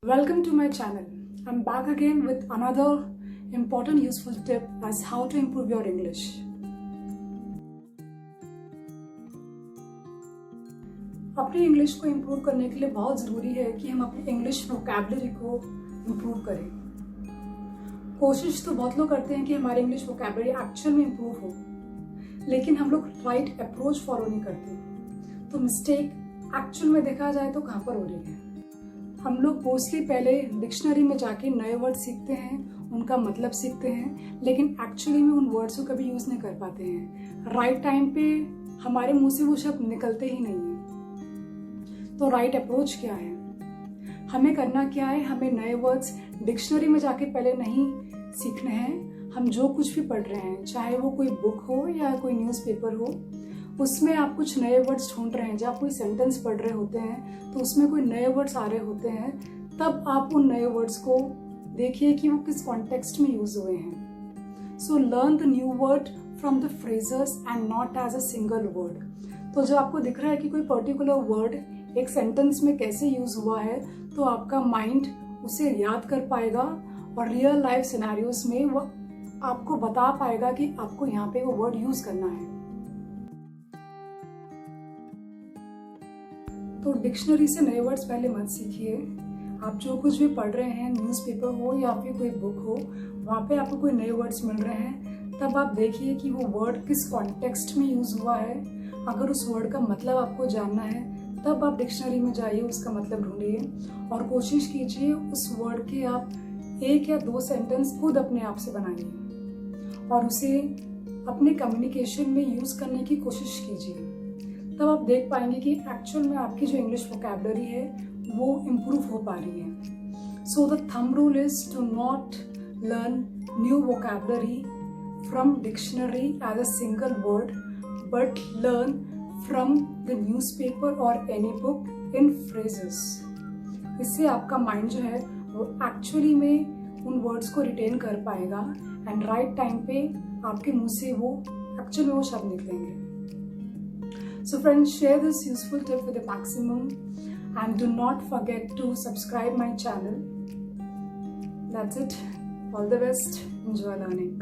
Welcome to my channel. I'm back again with another important useful tip as how to improve your English. अपनी English को improve करने के लिए बहुत ज़रूरी है कि हम अपनी इंग्लिश वोकैबुलरी को इम्प्रूव करें। कोशिश तो बहुत लोग करते हैं कि हमारी इंग्लिश वोकैबुलरी एक्चुअल में इम्प्रूव हो, लेकिन हम लोग राइट अप्रोच फॉलो नहीं करते। तो मिस्टेक एक्चुअल में देखा जाए तो कहाँ पर हो रही है? हम लोग मोस्टली पहले डिक्शनरी में जाके नए वर्ड सीखते हैं, उनका मतलब सीखते हैं, लेकिन एक्चुअली में उन वर्ड्स को कभी यूज़ नहीं कर पाते हैं। राइट टाइम पे हमारे मुंह से वो शब्द निकलते ही नहीं है। तो राइट अप्रोच क्या है? हमें करना क्या है? हमें नए वर्ड्स डिक्शनरी में जाके पहले नहीं सीखने हैं। हम जो कुछ भी पढ़ रहे हैं, चाहे वो कोई बुक हो या कोई न्यूज़पेपर हो, उसमें आप कुछ नए वर्ड्स ढूंढ रहे हैं। जब आप कोई सेंटेंस पढ़ रहे होते हैं तो उसमें कोई नए वर्ड्स आ रहे होते हैं, तब आप उन नए वर्ड्स को देखिए कि वो किस कॉन्टेक्स्ट में यूज हुए हैं। So learn the new word from the phrases and not as a single word. तो जब आपको दिख रहा है कि कोई पर्टिकुलर वर्ड एक सेंटेंस में कैसे यूज हुआ है, तो आपका माइंड उसे याद कर पाएगा और रियल लाइफ सिनेरियोस में वो आपको बता पाएगा कि आपको यहाँ पे वो वर्ड यूज करना है। तो डिक्शनरी से नए वर्ड्स पहले मत सीखिए। आप जो कुछ भी पढ़ रहे हैं, न्यूज़पेपर हो या फिर कोई बुक हो, वहाँ पे आपको कोई नए वर्ड्स मिल रहे हैं, तब आप देखिए कि वो वर्ड किस कॉन्टेक्स्ट में यूज़ हुआ है। अगर उस वर्ड का मतलब आपको जानना है, तब आप डिक्शनरी में जाइए, उसका मतलब ढूंढिए और कोशिश कीजिए उस वर्ड के आप 1 या 2 सेंटेंस खुद अपने आप से बनाइए और उसे अपने कम्युनिकेशन में यूज़ करने की कोशिश कीजिए। तब आप देख पाएंगे कि एक्चुअल में आपकी जो इंग्लिश वोकैबुलरी है वो इम्प्रूव हो पा रही है। So the thumb rule is to not learn new vocabulary from dictionary as a single word, but learn from the newspaper और एनी बुक इन फ्रेजेस। इससे आपका माइंड जो है वो एक्चुअली में उन वर्ड्स को रिटेन कर पाएगा एंड राइट टाइम पे आपके मुंह से वो एक्चुअल में वो शब्द निकलेंगे। So friends, share this useful tip with the maximum and do not forget to subscribe my channel. That's it. All the best. Enjoy learning.